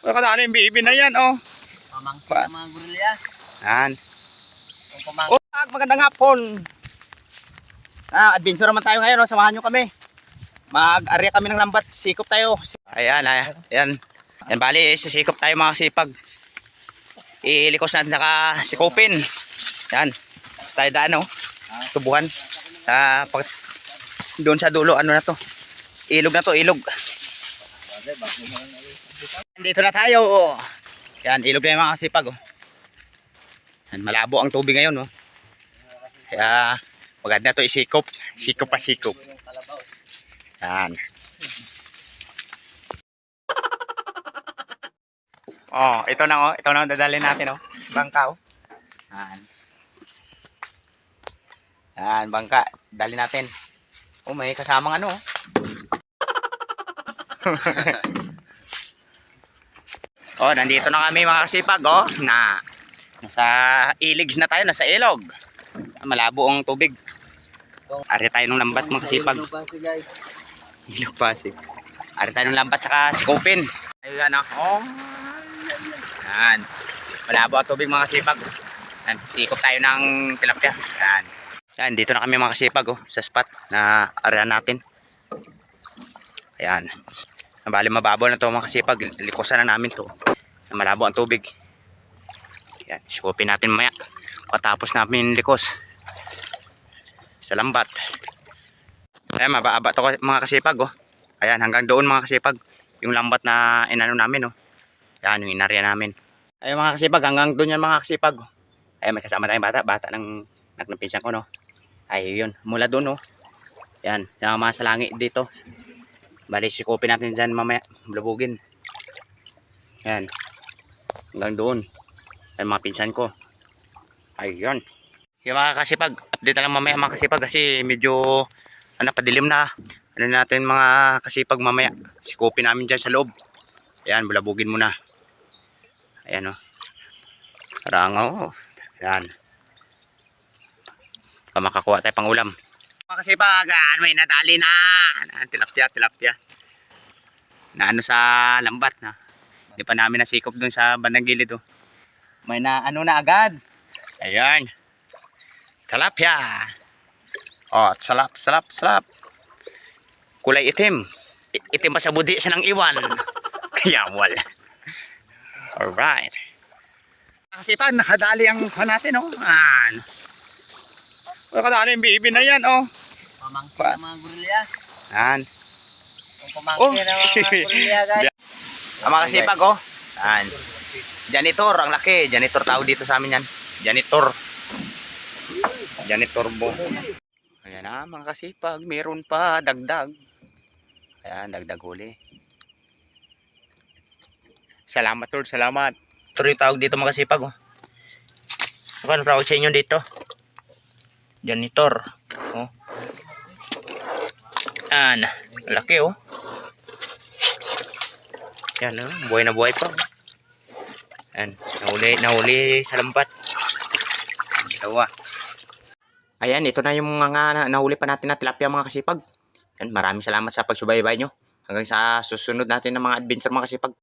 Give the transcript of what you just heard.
Wala ka na yung bibi na yan, oh. Pamangkin ng mga gorilya. Yan. Yung pamangkin. Oh, magandang hapon. Adventure naman tayo ngayon, oh. Samahan nyo kami. Mag-area kami ng lambat. Sikop tayo. Ayan, ayan. Yan, bali, sisikop tayo mga sipag. Ilikos natin saka sikopin. Yan. Tayo daan, oh. Tubuhan. Doon sa dulo, ano na to? Ilog na to, ilog. Dito na tayo, oh. Yan, ilog na yung mga sipag, oh. Yan, malabo ang tubig ngayon, oh. Kaya maganda to isikop. Sikop pa sikop. Yan. Oh, ito na, oh. Ito na ang dadalhin natin, oh. Bangka, oh. Yan. Yan, bangka. Dali natin. Oh, may kasamang ano, oh. Oh, nandito na kami mga kasipag, oh. Nasa iligs na tayo, nasa ilog. Malabo ang tubig. Ari tayo ng lambat mga kasipag. Ilog Pasig. Ari tayo ng lambat saka sikopin. Ayun, oh. Yan. Malabo ang tubig mga kasipag. Yan, sikop tayo ng tilapia. Yan. Yan, dito na kami mga kasipag, oh, sa spot na area natin. Ayan. Bali mababaw na to mga kasipag. Likosan na namin to. Malabo ang tubig. Ayan. Sikopin natin mamaya. Patapos namin likos. Sa lambat. Ayan. Mababa to mga kasipag. Oh. Ayan. Hanggang doon mga kasipag. Yung lambat na inano namin. Oh. Ayan. Yung inarya namin. Ayan mga kasipag. Hanggang doon yan mga kasipag. Oh. Ayan. May kasama tayong bata. Bata ng pinsan ko. No? Ay yun. Mula doon. Oh. Ayan. Yung mga salangi dito. Bali, sikopin natin dyan mamaya. Blabugin. Yan. Hanggang doon. Ay mga pinsan ko. Ayun. Yung mga kasipag. Update na lang mamaya mga kasipag. Kasi medyo padilim na. Ano natin mga kasipag mamaya. Sikopin namin dyan sa loob. Ayan. Blabugin muna. Ayan o. Rangaw. Ayan. Makakuha tayo pang ulam. Mga kasipag, may nadali na. Tilapia. Na ano sa lambat na. Hindi pa namin nasikop dun sa bandang gilid, oh. May na ano na agad. Ayan. Tilapia. Oh, salap. Kulay itim. Itim pa sa budi siya ng iwan. Kaya wala. Alright. Kasi pa nakadali ang natin, oh. Nakadali yung bibi na yan, oh. Pamangkin ng mga gorilya. Yan. Yung pamangkin ng mga gorilya, guys. Ang mga kasipag, oh. Yan. Janitor, ang laki. Janitor tawag dito sa amin yan. Janitor bo. Ayan na, mga kasipag. Meron pa, dagdag. Ayan, dagdag huli. Salamat, Lord. Salamat. Ito rin tawag dito, mga kasipag, oh. Ano tawag sa inyo dito? Janitor. Oh. Yan. Laki, oh. Yan, oh. Buhay na buhay pa. Yan. Nahuli sa lambat. Dalawa. Ayan, ito na yung mga nahuli pa natin na tilapia mga kasipag. Yan, maraming salamat sa pagsubaybay nyo. Hanggang sa susunod natin ng mga adventure mga kasipag.